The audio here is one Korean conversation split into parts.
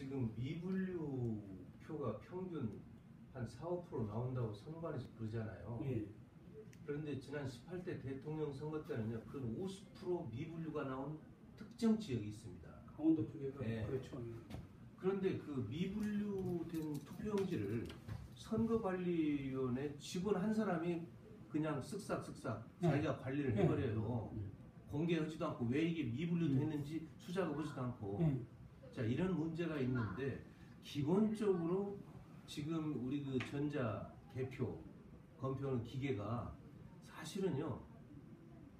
지금 미분류 표가 평균 한 4, 5% 나온다고 선관위에서 그러잖아요. 예. 그런데 지난 18대 대통령 선거 때는요, 그 50% 미분류가 나온 특정 지역이 있습니다. 강원도 쪽에가 예. 그렇죠. 그런데 그 미분류된 투표용지를 선거관리위원회 직원 한 사람이 그냥 쓱싹쓱싹 자기가 관리를 해버려요. 공개하지도 않고 왜 이게 미분류됐는지 수작업하지도 않고. 자, 이런 문제가 있는데 기본적으로 지금 우리 그 전자 개표 검표하는 기계가 사실은요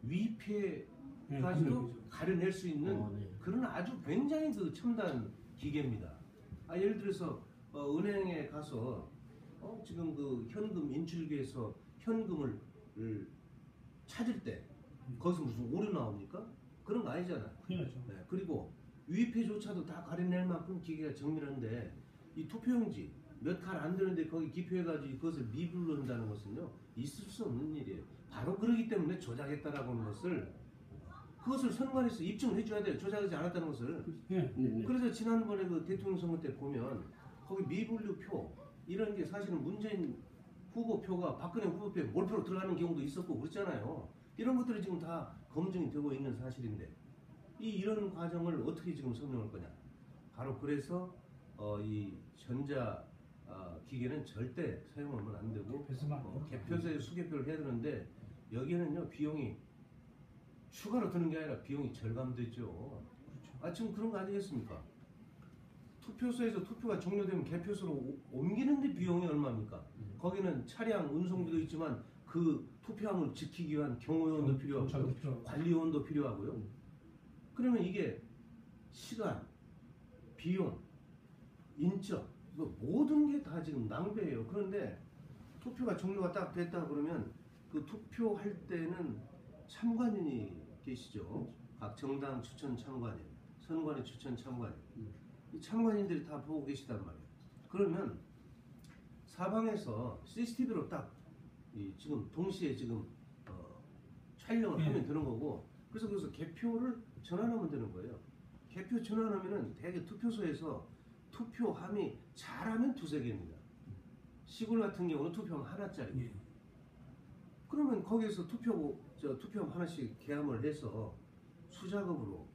위패까지도 가려낼 수 있는 그런 아주 굉장히 그 첨단 기계입니다. 예를 들어서 은행에 가서 지금 그 현금 인출기에서 현금을 찾을 때 거기서 무슨 오류 나옵니까? 그런 거 아니잖아요. 네, 그리고 위패조차도 다 가려낼 만큼 기계가 정밀한데 이 투표용지 몇 칸 안 되는데 거기 기표해가지고 그것을 미분류 한다는 것은요 있을 수 없는 일이에요. 바로 그러기 때문에 조작했다라고 하는 그것을 선관위에서 입증을 해줘야 돼요. 조작하지 않았다는 것을. 그래서 지난번에 그 대통령 선거 때 보면 거기 미분류표 이런 게 사실은 문재인 후보표가 박근혜 후보표에 몰표로 들어가는 경우도 있었고 그렇잖아요. 이런 것들이 지금 다 검증이 되고 있는 사실인데 이런 과정을 어떻게 지금 설명할 거냐. 바로 그래서 이 전자 기계는 절대 사용하면 안 되고 개표소에 수개표를 해야 되는데 여기에는요 비용이 추가로 드는 게 아니라 비용이 절감되죠. 지금 그런 거 아니겠습니까? 투표소에서 투표가 종료되면 개표소로 옮기는데 비용이 얼마입니까? 거기는 차량 운송비도 있지만 그 투표함을 지키기 위한 경호요원도 필요하고 관리요원도 필요하고요. 그러면 이게 시간, 비용, 인적 모든 게 다 지금 낭비예요. 그런데 투표가 종료가 딱 됐다 그러면 그 투표할 때는 참관인이 계시죠. 각 정당 추천 참관인, 선관위 추천 참관인. 이 참관인들이 다 보고 계시단 말이에요. 그러면 사방에서 CCTV로 딱 지금 동시에 지금 촬영을 하면 되는 거고, 그래서 개표를 전환하면 되는 거예요. 개표 전환하면은 대개 투표소에서 투표함이 잘하면 2-3개입니다. 시골 같은 경우는 투표함 하나짜리. 그러면 거기에서 투표함 하나씩 개함을 해서 수작업으로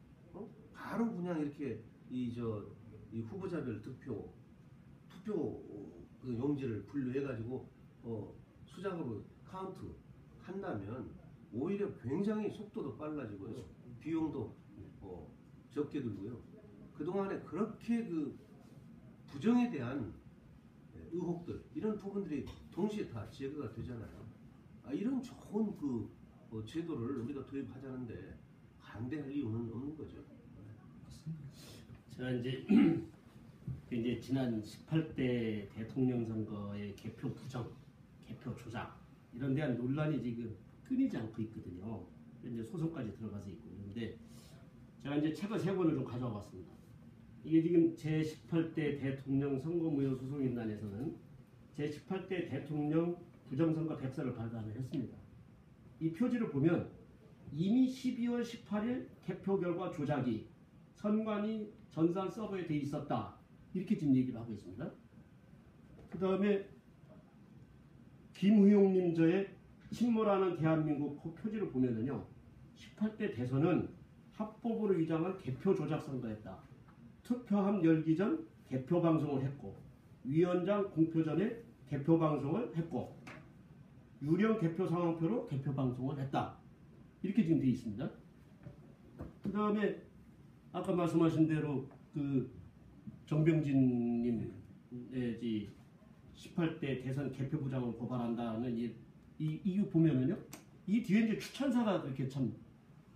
바로 그냥 이렇게 이 후보자별 투표 그 용지를 분류해가지고 수작업으로 카운트 한다면 오히려 굉장히 속도도 빨라지고요. 비용도 적게 들고요. 그동안에 그렇게 그 부정에 대한 의혹들 이런 부분들이 동시에 다 제거가 되잖아요. 이런 좋은 그 제도를 우리가 도입하자는데 반대할 이유는 없는 거죠. 제가 이제 지난 18대 대통령 선거의 개표 부정, 개표 조작 이런 대한 논란이 지금 끊이지 않고 있거든요. 이제 소송까지 들어가서 있고 있는데 제가 이제 책을 3권을 좀 가져와 봤습니다. 이게 지금 제18대 대통령 선거무효소송인단에서는 제18대 대통령 부정선거 백서를 발간을 했습니다. 이 표지를 보면 이미 12월 18일 개표 결과 조작이 선관위 전산 서버에 돼 있었다. 이렇게 지금 얘기를 하고 있습니다. 그 다음에 김후용님 저의 침몰하는 대한민국 그 표지를 보면은요. 18대 대선은 합법으로 위장한 개표 조작 선거였다. 투표함 열기 전 개표 방송을 했고 위원장 공표 전에 개표 방송을 했고 유령 개표 상황표로 개표 방송을 했다. 이렇게 지금 되어 있습니다. 그 다음에 아까 말씀하신 대로 그 정병진님의 18대 대선 개표 부정을 고발한다는 이 이유 보면은요. 이 뒤에 이제 추천사가 그렇게 참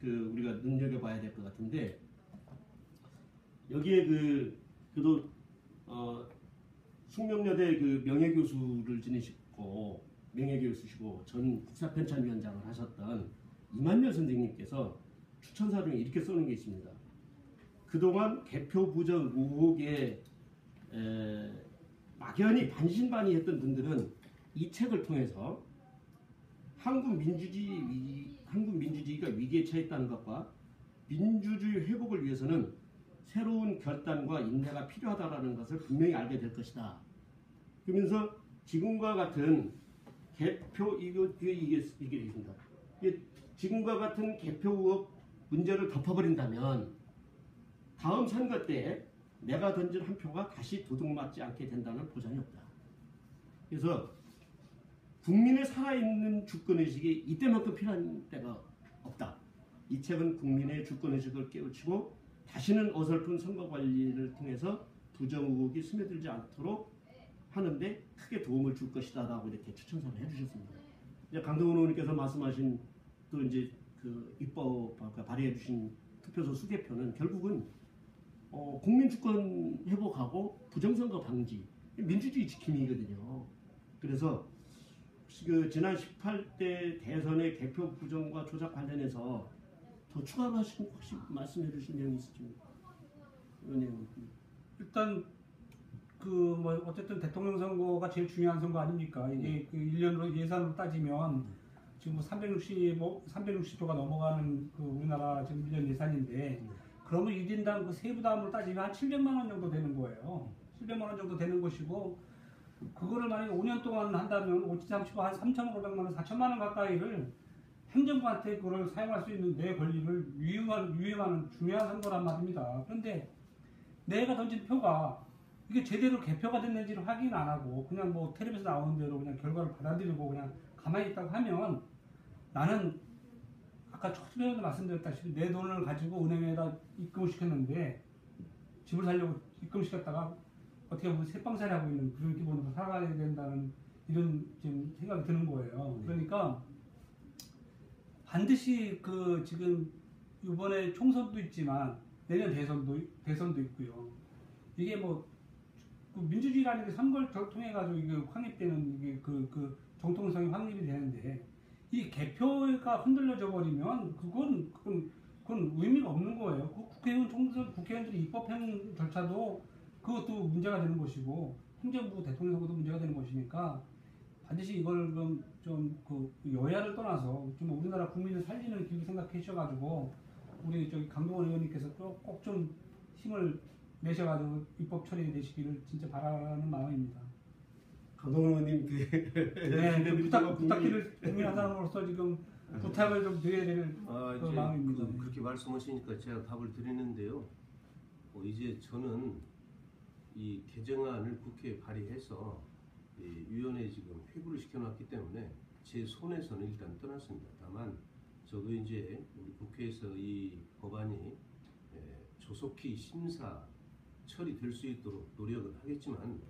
우리가 눈여겨봐야 될 것 같은데 여기에 그래도 숙명여대 그 명예교수를 지내시고 명예교수시고 전 국사편찬위원장을 하셨던 이만열 선생님께서 추천사 중에 이렇게 써놓은 게 있습니다. 그동안 개표 부정 의혹에 막연히 반신반의했던 분들은 이 책을 통해서 한국 민주주의가 위기에 처했다는 것과 민주주의 회복을 위해서는 새로운 결단과 인내가 필요하다라는 것을 분명히 알게 될 것이다. 그러면서 지금과 같은 개표 이게 있습니다. 지금과 같은 개표 의혹 문제를 덮어버린다면 다음 선거 때 내가 던진 한 표가 다시 도둑맞지 않게 된다는 보장이 없다. 그래서 국민의 살아있는 주권의식이 이때만큼 필요한 때가 없다. 이 책은 국민의 주권의식을 깨우치고 다시는 어설픈 선거 관리를 통해서 부정 의혹이 스며들지 않도록 하는데 크게 도움을 줄 것이다라고 이렇게 추천사를 해주셨습니다. 이제 강동원 의원님께서 말씀하신 또 이제 그 입법 발의해주신 투표소 수개표는 결국은 국민 주권 회복하고 부정선거 방지, 민주주의 지킴이거든요. 그래서 그 지난 18대 대선의 개표 부정과 조작 관련해서 더 추가로 하신 혹시 말씀해 주실 내용이 있으십니까? 의원님. 일단 그 뭐 어쨌든 대통령 선거가 제일 중요한 선거 아닙니까? 이게 그 1년으로 예산으로 따지면 지금 뭐 360조가 넘어가는 그 우리나라 지금 1년 예산인데 그러면 1인당 그 세부담으로 따지면 한 700만 원 정도 되는 거예요. 700만 원 정도 되는 것이고 그거를 만약에 5년 동안 한다면 5, 30, 한 3,500만 원, 4천만 원 가까이를 행정부한테 그걸 사용할 수 있는 내 권리를 유용하는 중요한 선거란 말입니다. 그런데 내가 던진 표가 이게 제대로 개표가 됐는지를 확인 안 하고 그냥 뭐 텔레비에서 나오는 대로 그냥 결과를 받아들이고 그냥 가만히 있다고 하면 나는 아까 초반에도 말씀드렸다시피 내 돈을 가지고 은행에다 입금을 시켰는데 집을 살려고 입금시켰다가 어떻게 보면 새빵살이 하고 있는 그런 기분으로 살아가야 된다는 이런 지금 생각이 드는 거예요. 그러니까 반드시 그 지금 이번에 총선도 있지만 내년 대선도 있고요. 이게 뭐 그 민주주의라는 게 선거를 통해 가지고 이게 확립되는 이게 그 정통성이 확립이 되는데 이 개표가 흔들려져 버리면 그건 의미가 없는 거예요. 그 국회의원들이 입법행 절차도 그것도 문제가 되는 것이고 행정부 대통령 선거도 문제가 되는 것이니까 반드시 이걸 좀 그 여야를 떠나서 좀 우리나라 국민을 살리는 길을 생각해 주셔가지고 우리 저기 강동원 의원님께서 꼭 좀 힘을 내셔가지고 입법 처리되시기를 진짜 바라는 마음입니다. 강동원 의원님 네, 부탁드릴 국민한 사람으로서 지금 부탁을 좀 드려야 될 그 마음입니다. 그렇게 말씀하시니까 제가 답을 드리는데요. 이제 저는 이 개정안을 국회에 발의해서 위원회에 지금 회부를 시켜놨기 때문에 제 손에서는 일단 떠났습니다. 다만 저도 이제 우리 국회에서 이 법안이 조속히 심사 처리될 수 있도록 노력은 하겠지만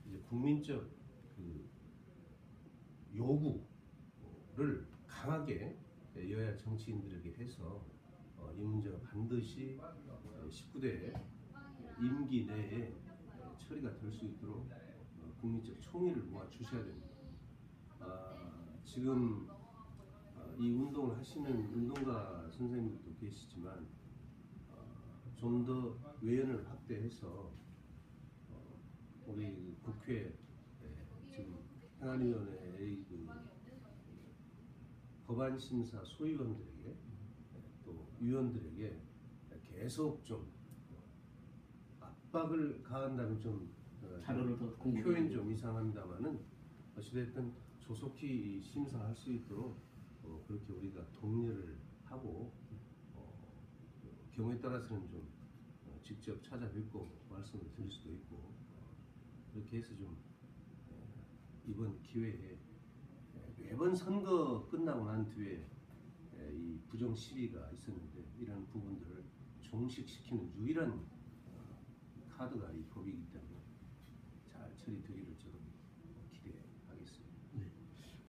이제 국민적 그 요구를 강하게 여야 정치인들에게 해서 이 문제가 반드시 19대 임기 내에 처리가 될 수 있도록 국민적 총의를 모아 주셔야 됩니다. 지금 이 운동을 하시는 운동가 선생님들도 계시지만 좀 더 외연을 확대해서 우리 국회 지금 행안위원회의 그 법안 심사 소위원들에게 또 위원들에게 계속 좀 압박을 가한다면 좀 자료를 더 표현 좀 이상합니다만은 어찌됐든 조속히 심사할 수 있도록 그렇게 우리가 독려를 하고 경우에 따라서는 좀 직접 찾아뵙고 말씀을 드릴 수도 있고 그렇게 해서 좀 이번 기회에 매번 선거 끝나고 난 뒤에 이 부정 시비가 있었는데 이런 부분들을 종식시키는 유일한 카드가 이 법이기 때문에 잘 처리되기를 저도